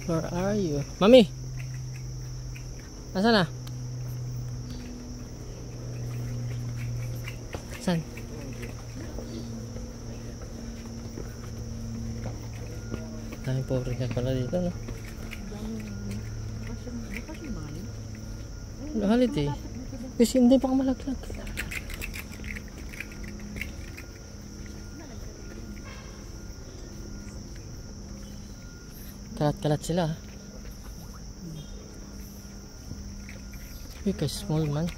Where are you? Mami! Nasaan na? Saan? Dahil pobre ka pala dito, no? Halit eh. Kasi hindi pa malaglag. Kalat-kalat sila. Uy, kay small man.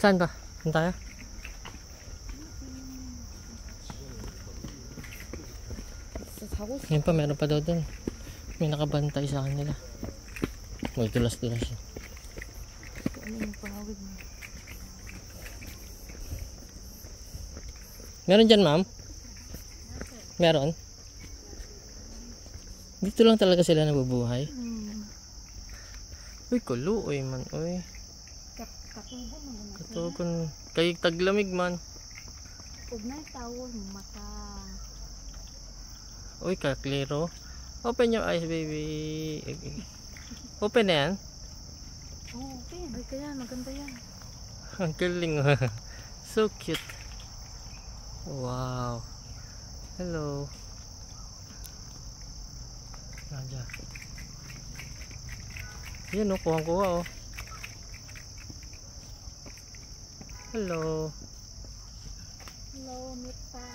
Saan ba? Saan tayo? Ngayon pa, meron pa daw dun. May nakabantay sa kanila. May tulas-tulas siya. Meron dyan, ma'am? Meron? Dito lang talaga sila nabubuhay. Uy, kulo. Uy, man. Uy. Katugon. Kay taglamig man. Ugnay tawon mata. Uy, kaklero. Open your eyes, baby. Open na yan. Oh, open. Ay, kaya maganda yan. Ang galing. So cute. Wow. Hello. Nandiyan. Yan o, kuha-kuha o. Hello. Hello, Mita.